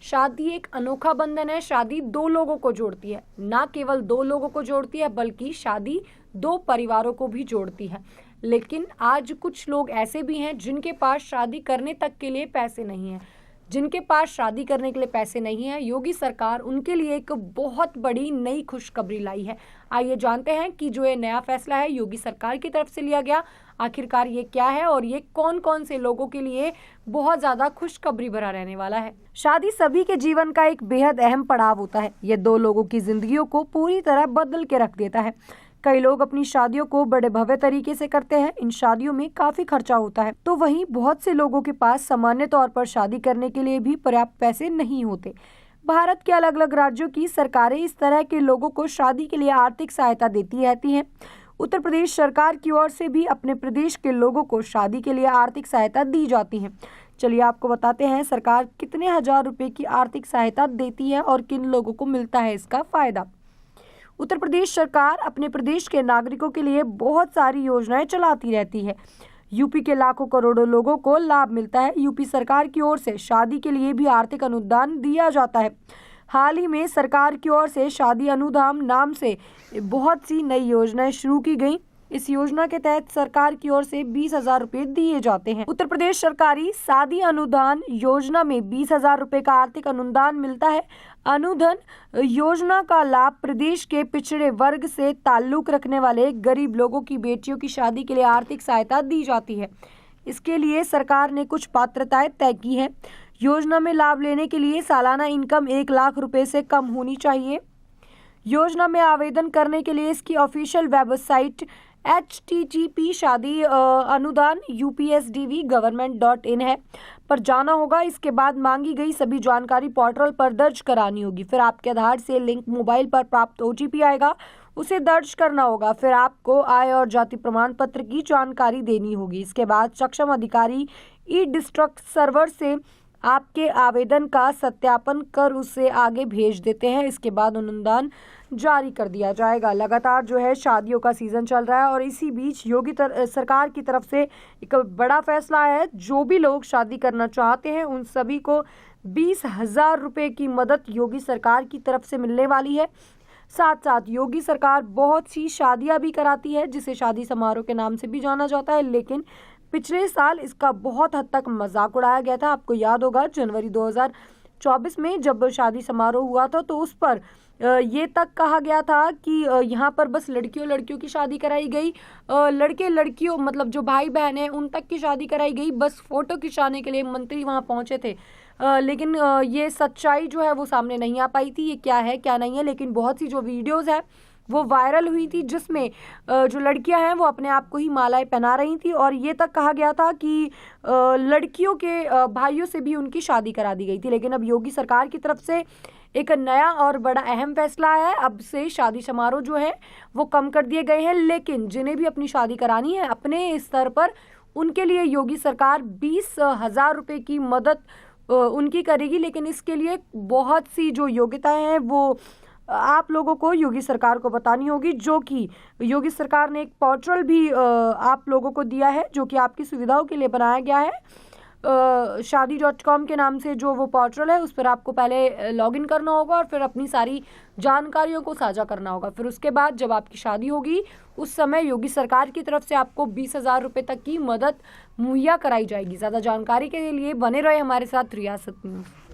शादी एक अनोखा बंधन है। शादी दो लोगों को जोड़ती है, ना केवल दो लोगों को जोड़ती है बल्कि शादी दो परिवारों को भी जोड़ती है। लेकिन आज कुछ लोग ऐसे भी हैं जिनके पास शादी करने तक के लिए पैसे नहीं हैं। जिनके पास शादी करने के लिए पैसे नहीं है, योगी सरकार उनके लिए एक बहुत बड़ी नई खुशखबरी लाई है। आइए जानते हैं कि जो ये नया फैसला है योगी सरकार की तरफ से लिया गया, आखिरकार ये क्या है और ये कौन कौन से लोगों के लिए बहुत ज्यादा खुशखबरी भरा रहने वाला है। शादी सभी के जीवन का एक बेहद अहम पड़ाव होता है। ये दो लोगों की जिंदगियों को पूरी तरह बदल के रख देता है। कई लोग अपनी शादियों को बड़े भव्य तरीके से करते हैं। इन शादियों में काफी खर्चा होता है, तो वहीं बहुत से लोगों के पास सामान्य तौर पर शादी करने के लिए भी पर्याप्त पैसे नहीं होते। भारत के अलग अलग राज्यों की सरकारें इस तरह के लोगों को शादी के लिए आर्थिक सहायता देती रहती हैं। उत्तर प्रदेश सरकार की ओर से भी अपने प्रदेश के लोगों को शादी के लिए आर्थिक सहायता दी जाती है। चलिए आपको बताते हैं सरकार कितने हजार रुपए की आर्थिक सहायता देती है और किन लोगों को मिलता है इसका फायदा। उत्तर प्रदेश सरकार अपने प्रदेश के नागरिकों के लिए बहुत सारी योजनाएं चलाती रहती है। यूपी के लाखों करोड़ों लोगों को लाभ मिलता है। यूपी सरकार की ओर से शादी के लिए भी आर्थिक अनुदान दिया जाता है। हाल ही में सरकार की ओर से शादी अनुदान नाम से बहुत सी नई योजनाएं शुरू की गई। इस योजना के तहत सरकार की ओर से 20,000 रुपए दिए जाते हैं। उत्तर प्रदेश सरकारी शादी अनुदान योजना में 20,000 रुपए का आर्थिक अनुदान मिलता है। अनुदान योजना का लाभ प्रदेश के पिछड़े वर्ग से ताल्लुक रखने वाले गरीब लोगों की बेटियों की शादी के लिए आर्थिक सहायता दी जाती है। इसके लिए सरकार ने कुछ पात्रताएं तय की है। योजना में लाभ लेने के लिए सालाना इनकम 1 लाख रुपए से कम होनी चाहिए। योजना में आवेदन करने के लिए इसकी ऑफिशियल वेबसाइट http शादी अनुदान upsdv-government.in है पर जाना होगा। इसके बाद मांगी गई सभी जानकारी पोर्टल पर दर्ज करानी होगी। फिर आपके आधार से लिंक मोबाइल पर प्राप्त OTP आएगा, उसे दर्ज करना होगा। फिर आपको आय और जाति प्रमाण पत्र की जानकारी देनी होगी। इसके बाद सक्षम अधिकारी ई-डिस्ट्रिक्ट सर्वर से आपके आवेदन का सत्यापन कर उसे आगे भेज देते हैं। इसके बाद अनुदान जारी कर दिया जाएगा। लगातार जो है शादियों का सीजन चल रहा है और इसी बीच योगी सरकार की तरफ से एक बड़ा फैसला है। जो भी लोग शादी करना चाहते हैं उन सभी को 20,000 रुपए की मदद योगी सरकार की तरफ से मिलने वाली है। साथ साथ योगी सरकार बहुत सी शादियां भी कराती है, जिसे शादी समारोह के नाम से भी जाना जाता है। लेकिन पिछले साल इसका बहुत हद तक मजाक उड़ाया गया था। आपको याद होगा जनवरी 2024 में जब शादी समारोह हुआ था तो उस पर ये तक कहा गया था कि यहाँ पर बस लड़कियों की शादी कराई गई, लड़के लड़कियों मतलब जो भाई बहन हैं उन तक की शादी कराई गई। बस फोटो खिंचाने के लिए मंत्री वहाँ पहुँचे थे। लेकिन ये सच्चाई जो है वो सामने नहीं आ पाई थी, ये क्या है क्या नहीं है। लेकिन बहुत सी जो वीडियोज़ है वो वायरल हुई थी जिसमें जो लड़कियां हैं वो अपने आप को ही मालाएं पहना रही थी और ये तक कहा गया था कि लड़कियों के भाइयों से भी उनकी शादी करा दी गई थी। लेकिन अब योगी सरकार की तरफ से एक नया और बड़ा अहम फैसला है। अब से शादी समारोह जो है वो कम कर दिए गए हैं। लेकिन जिन्हें भी अपनी शादी करानी है अपने स्तर पर, उनके लिए योगी सरकार 20,000 रुपए की मदद उनकी करेगी। लेकिन इसके लिए बहुत सी जो योग्यताएं हैं वो आप लोगों को योगी सरकार को बतानी होगी, जो कि योगी सरकार ने एक पोर्टल भी आप लोगों को दिया है जो कि आपकी सुविधाओं के लिए बनाया गया है। शादी.com के नाम से जो वो पोर्टल है उस पर आपको पहले लॉगिन करना होगा और फिर अपनी सारी जानकारियों को साझा करना होगा। फिर उसके बाद जब आपकी शादी होगी उस समय योगी सरकार की तरफ से आपको 20,000 रुपए तक की मदद मुहैया कराई जाएगी। ज़्यादा जानकारी के लिए बने रहे हमारे साथ रियासत न्यूज़।